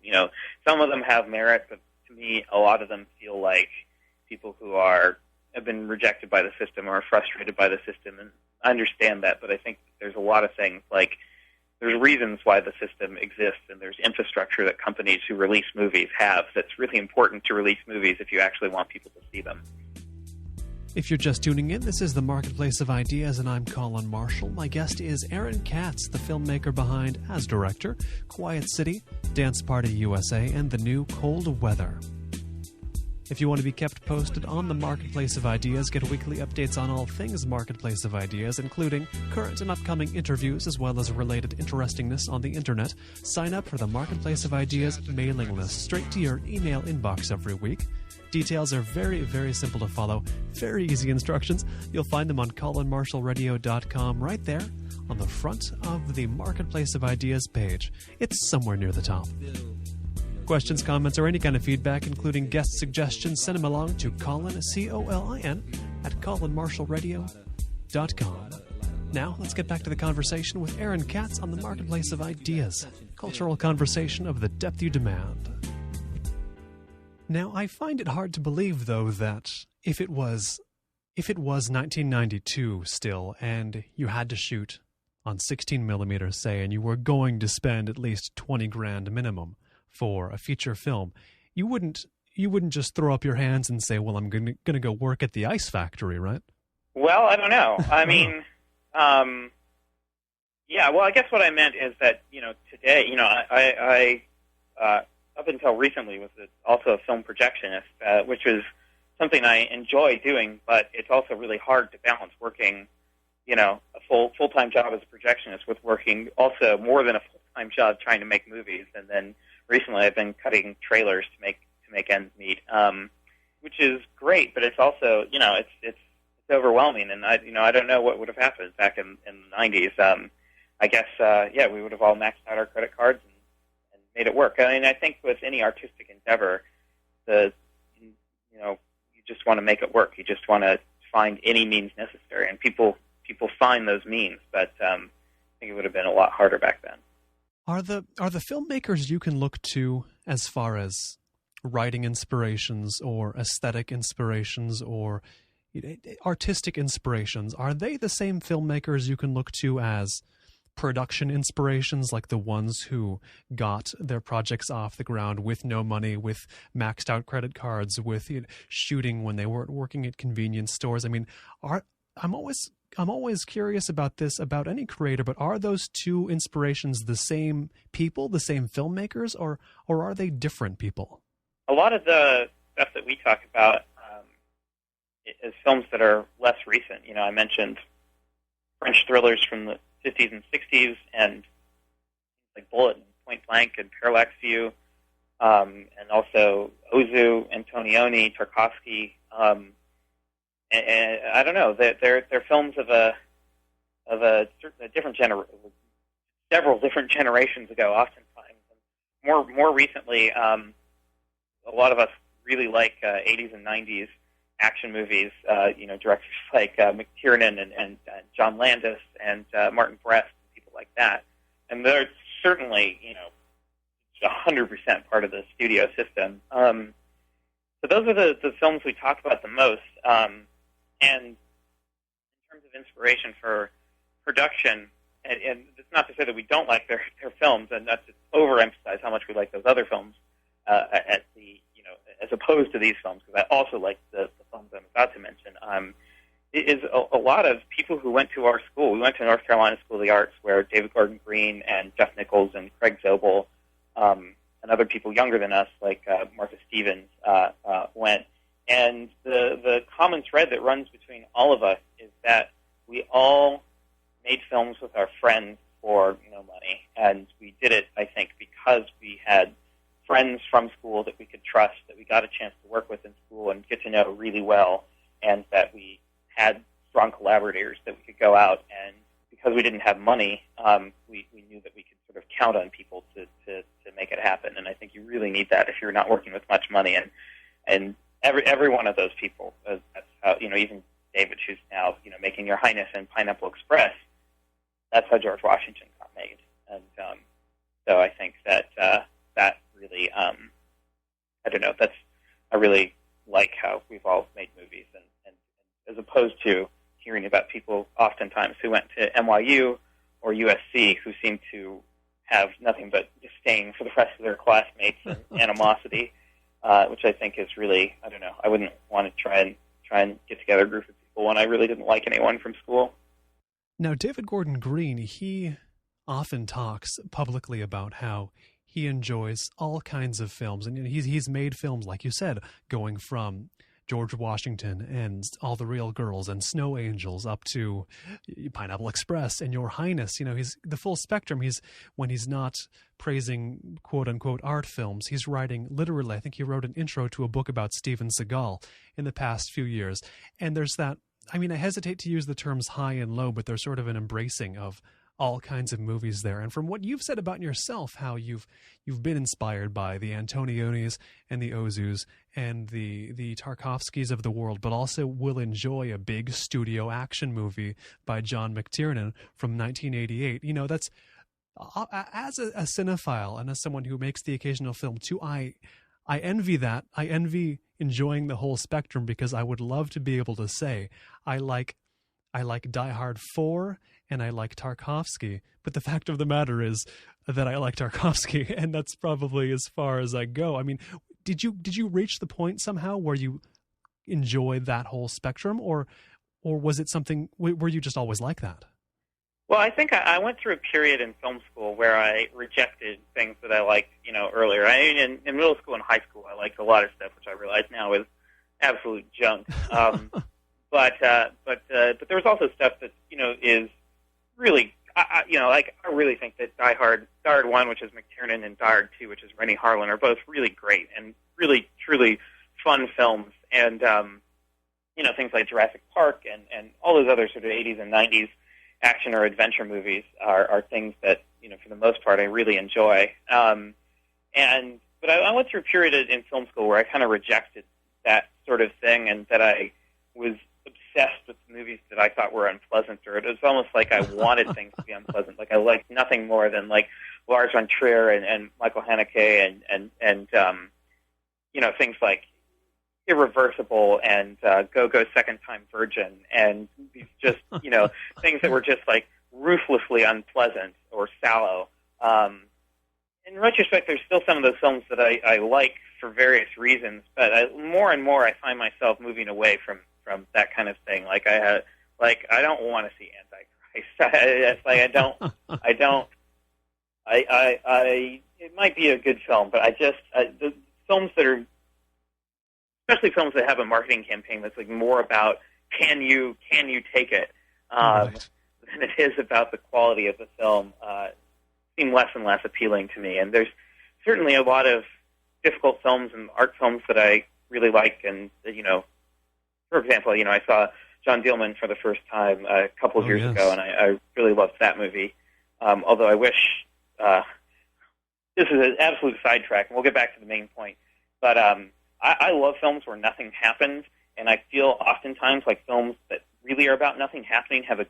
some of them have merit, but to me, a lot of them feel like people who have been rejected by the system or are frustrated by the system, and I understand that, but I think there's a lot of things, like there's reasons why the system exists, and there's infrastructure that companies who release movies have that's really important to release movies if you actually want people to see them. If you're just tuning in, this is the Marketplace of Ideas, and I'm Colin Marshall. My guest is Aaron Katz, the filmmaker behind, as director, Quiet City, Dance Party USA, and the new Cold Weather. If you want to be kept posted on the Marketplace of Ideas, get weekly updates on all things Marketplace of Ideas, including current and upcoming interviews as well as related interestingness on the internet, sign up for the Marketplace of Ideas mailing list straight to your email inbox every week. Details are very, very simple to follow, very easy instructions. You'll find them on colinmarshallradio.com right there on the front of the Marketplace of Ideas page. It's somewhere near the top. Questions, comments, or any kind of feedback, including guest suggestions, send them along to Colin, C-O-L-I-N, at colinmarshallradio.com. Now, let's get back to the conversation with Aaron Katz on the Marketplace of Ideas, cultural conversation of the depth you demand. Now, I find it hard to believe, though, that if it was 1992 still, and you had to shoot on 16 millimeters, say, and you were going to spend at least $20,000 minimum for a feature film, you wouldn't just throw up your hands and say, well, I'm going to go work at the ice factory, right? Well, I don't know. I mean, yeah, well, I guess what I meant is that, today, I up until recently was also a film projectionist, which is something I enjoy doing, but it's also really hard to balance working, a full-time job as a projectionist with working also more than a full-time job trying to make movies. And then recently I've been cutting trailers to make ends meet, which is great, but it's also, it's overwhelming, and I don't know what would have happened back in the 90s. I guess, we would have all maxed out our credit cards and made it work. I mean, I think with any artistic endeavor, you just want to make it work. You just want to find any means necessary, and people people find those means, but I think it would have been a lot harder back then. Are the filmmakers you can look to as far as writing inspirations or aesthetic inspirations or artistic inspirations, are they the same filmmakers you can look to as production inspirations, like the ones who got their projects off the ground with no money, with maxed out credit cards, with shooting when they weren't working at convenience stores? I mean, I'm always curious about this about any creator, but are those two inspirations the same people, the same filmmakers, or are they different people? A lot of the stuff that we talk about is films that are less recent. I mentioned French thrillers from the 50s and 60s, and like Bullet and Point Blank and Parallax View, and also Ozu, Antonioni, Tarkovsky. And I don't know, they're films of a different several different generations ago, oftentimes. More recently, a lot of us really like 80s and 90s action movies. Directors like McTiernan and John Landis and Martin Brest, and people like that. And they're certainly 100% part of the studio system. So those are the films we talk about the most. And in terms of inspiration for production, and it's not to say that we don't like their films, and not to overemphasize how much we like those other films as opposed to these films, because I also like the films I'm about to mention. It is a lot of people who went to our school. We went to North Carolina School of the Arts, where David Gordon Green and Jeff Nichols and Craig Zobel and other people younger than us, like Martha Stevens, went. And the common thread that runs between all of us is that we all made films with our friends for no money. And we did it, I think, because we had friends from school that we could trust, that we got a chance to work with in school and get to know really well, and that we had strong collaborators that we could go out, and because we didn't have money, we knew that we could sort of count on people to make it happen. And I think you really need that if you're not working with much money. And every one of those people, that's how, even David, who's now making Your Highness and Pineapple Express, that's how George Washington got made. And so I think that that really, I don't know, I really like how we've all made movies, and as opposed to hearing about people oftentimes who went to NYU or USC who seem to have nothing but disdain for the rest of their classmates and animosity, which I think is really, I don't know, I wouldn't want to try and get together a group of people when I really didn't like anyone from school. Now, David Gordon Green, he often talks publicly about how he enjoys all kinds of films, and he's made films, like you said, going from George Washington and All the Real Girls and Snow Angels up to Pineapple Express and Your Highness. He's the full spectrum. When he's not praising quote-unquote art films, he's writing literally. I think he wrote an intro to a book about Steven Seagal in the past few years. And there's that, I hesitate to use the terms high and low, but there's sort of an embracing of all kinds of movies there. And from what you've said about yourself, how you've been inspired by the Antonionis and the Ozus and the Tarkovskys of the world, but also will enjoy a big studio action movie by John McTiernan from 1988. That's, as a cinephile and as someone who makes the occasional film too, I envy that. I envy enjoying the whole spectrum, because I would love to be able to say I like Die Hard 4 and I like Tarkovsky, but the fact of the matter is that I like Tarkovsky, and that's probably as far as I go. Did you reach the point somehow where you enjoy that whole spectrum, or was it something, were you just always like that? Well, I think I went through a period in film school where I rejected things that I liked, earlier. In middle school and high school, I liked a lot of stuff, which I realize now is absolute junk. But there was also stuff that is really, I really think that Die Hard 1, which is McTiernan, and Die Hard 2, which is Rennie Harlin, are both really great and really truly fun films. And things like Jurassic Park and all those other sort of 80s and 90s action or adventure movies are things that for the most part I really enjoy. But I went through a period in film school where I kind of rejected that sort of thing, and that I was obsessed with movies that I thought were unpleasant, or it was almost like I wanted things to be unpleasant. Like I liked nothing more than like Lars von Trier and Michael Haneke and things like Irreversible and Go-Go Second Time Virgin, and these just things that were just like ruthlessly unpleasant or sallow. In retrospect, there's still some of those films that I like for various reasons, but more and more I find myself moving away from that kind of thing. Like I don't want to see Antichrist. It might be a good film, but the films that are, especially films that have a marketing campaign that's like more about can you take it Right. than it is about the quality of the film, seem less and less appealing to me. And there's certainly a lot of difficult films and art films that I really like. And for example, I saw John Dielman for the first time a couple of years ago, and I really loved that movie. Although I wish this is an absolute sidetrack, and we'll get back to the main point. But I love films where nothing happens, and I feel oftentimes like films that really are about nothing happening have a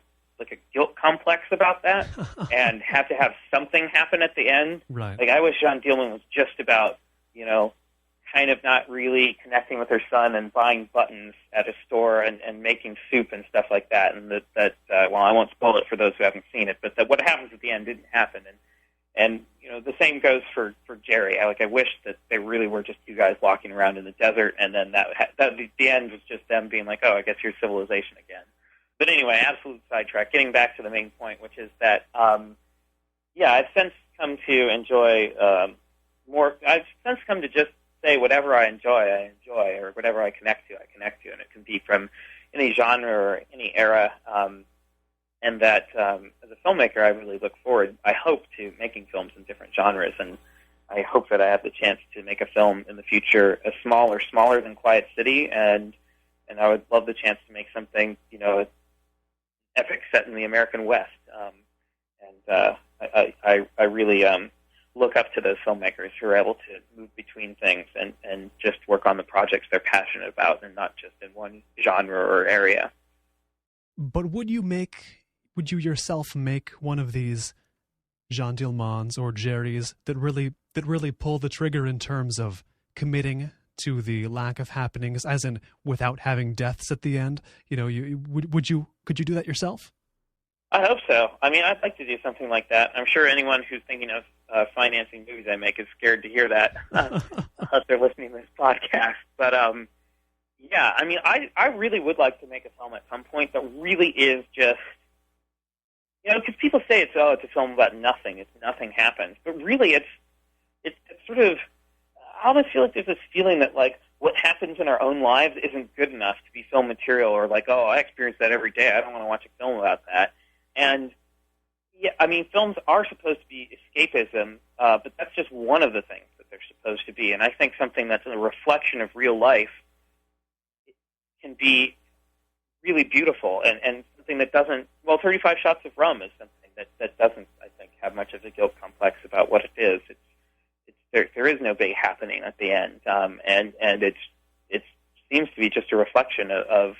guilt complex about that, and have to have something happen at the end. Right. Like I wish John Dielman was just about kind of not really connecting with her son and buying buttons at a store and making soup and stuff like that. And that I won't spoil it for those who haven't seen it, but that what happens at the end didn't happen. And the same goes for Jerry. I wish that they really were just two guys walking around in the desert, and then that the end was just them being like, oh, I guess here's civilization again. But anyway, absolute sidetrack. Getting back to the main point, which is that, I've since come to enjoy more. I've since come to just say whatever I enjoy, or whatever I connect to, and it can be from any genre or any era. And that as a filmmaker, I really look forward, I hope, to making films in different genres, and I hope that I have the chance to make a film in the future as small or smaller than Quiet City, and I would love the chance to make something, epic set in the American West. I really look up to those filmmakers who are able to move between things and just work on the projects they're passionate about, and not just in one genre or area. But would you yourself make one of these Jean Dielmans or Jerrys that really pull the trigger in terms of committing to the lack of happenings, as in without having deaths at the end? Could you do that yourself? I hope so. I mean, I'd like to do something like that. I'm sure anyone who's thinking of financing movies I make is scared to hear that if they're listening to this podcast. But I mean, I really would like to make a film at some point that really is just, because people say it's a film about nothing. It's nothing happens, but really it's sort of. I almost feel like there's this feeling that like what happens in our own lives isn't good enough to be film material, or like, oh, I experience that every day, I don't want to watch a film about that. And I mean, films are supposed to be escapism, but that's just one of the things that they're supposed to be. And I think something that's a reflection of real life can be really beautiful, and something that doesn't. Well, 35 Shots of Rum is something that doesn't, I think, have much of a guilt complex about what it is. There is no big happening at the end, and it seems to be just a reflection of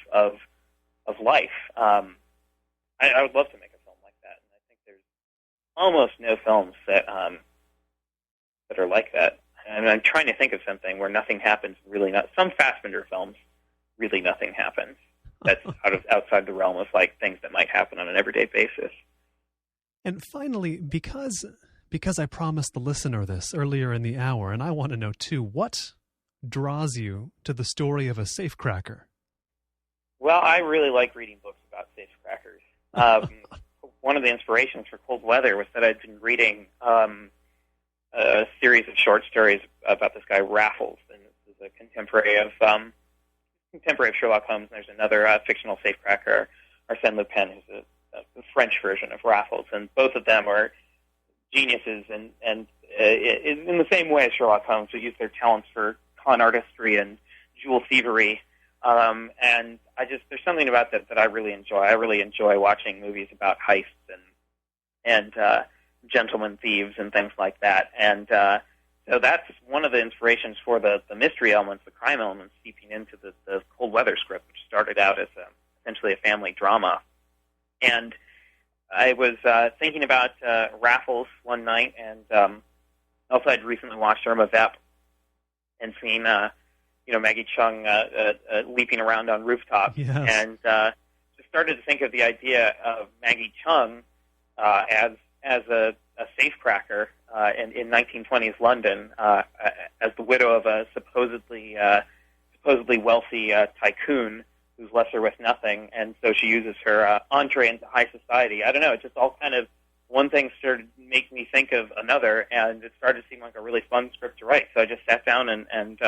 life. I would love to make a film like that, and I think there's almost no films that are like that. And I'm trying to think of something where nothing happens. Really, not some Fassbinder films. Really, nothing happens. That's outside the realm of like things that might happen on an everyday basis. And finally, because I promised the listener this earlier in the hour, and I want to know too, what draws you to the story of a safecracker? Well, I really like reading books about safecrackers. One of the inspirations for Cold Weather was that I'd been reading a series of short stories about this guy Raffles, and this is a contemporary of Sherlock Holmes. And there's another fictional safecracker, Arsène Lupin, who's a French version of Raffles, and both of them are geniuses, and in the same way as Sherlock Holmes, who use their talents for con artistry and jewel thievery. And there's something about that I really enjoy. I really enjoy watching movies about heists and gentleman thieves and things like that. And so that's one of the inspirations for the mystery elements, the crime elements seeping into the Cold Weather script, which started out as a essentially a family drama. And I was thinking about Raffles one night, and also I'd recently watched Irma Vep and seen Maggie Chung leaping around on rooftops, yes. and just started to think of the idea of Maggie Chung as a safecracker in 1920s London, as the widow of a supposedly wealthy tycoon who's lesser with nothing, and so she uses her entree into high society. I don't know, it just all kind of, one thing started to make me think of another, and it started to seem like a really fun script to write. So I just sat down and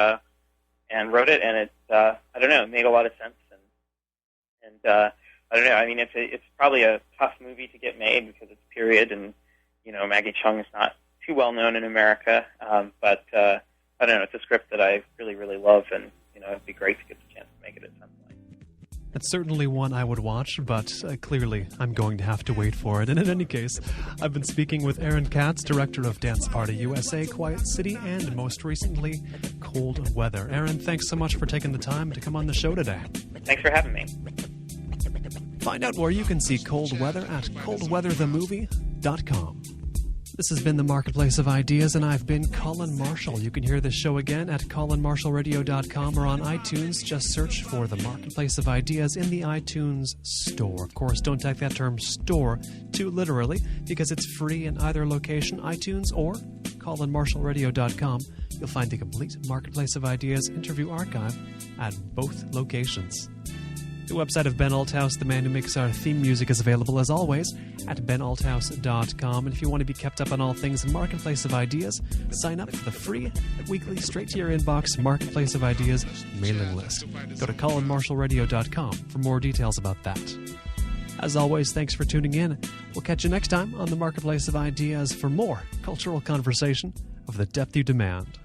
wrote it, and it I don't know, it made a lot of sense, and I don't know, I mean, it's probably a tough movie to get made because it's period, and Maggie Chung is not too well known in America, but I don't know, it's a script that I really, really love, and it'd be great to get the chance to make it at some point. It's certainly one I would watch, but clearly I'm going to have to wait for it. And in any case, I've been speaking with Aaron Katz, director of Dance Party USA, Quiet City, and most recently, Cold Weather. Aaron, thanks so much for taking the time to come on the show today. Thanks for having me. Find out where you can see Cold Weather at coldweatherthemovie.com. This has been the Marketplace of Ideas, and I've been Colin Marshall. You can hear this show again at colinmarshallradio.com or on iTunes. Just search for the Marketplace of Ideas in the iTunes store. Of course, don't take that term store too literally, because it's free in either location, iTunes or colinmarshallradio.com. You'll find the complete Marketplace of Ideas interview archive at both locations. The website of Ben Althouse, the man who makes our theme music, is available as always at benalthouse.com. And if you want to be kept up on all things Marketplace of Ideas, sign up for the free, weekly, straight to your inbox Marketplace of Ideas mailing list. Go to colinmarshallradio.com for more details about that. As always, thanks for tuning in. We'll catch you next time on the Marketplace of Ideas for more cultural conversation of the depth you demand.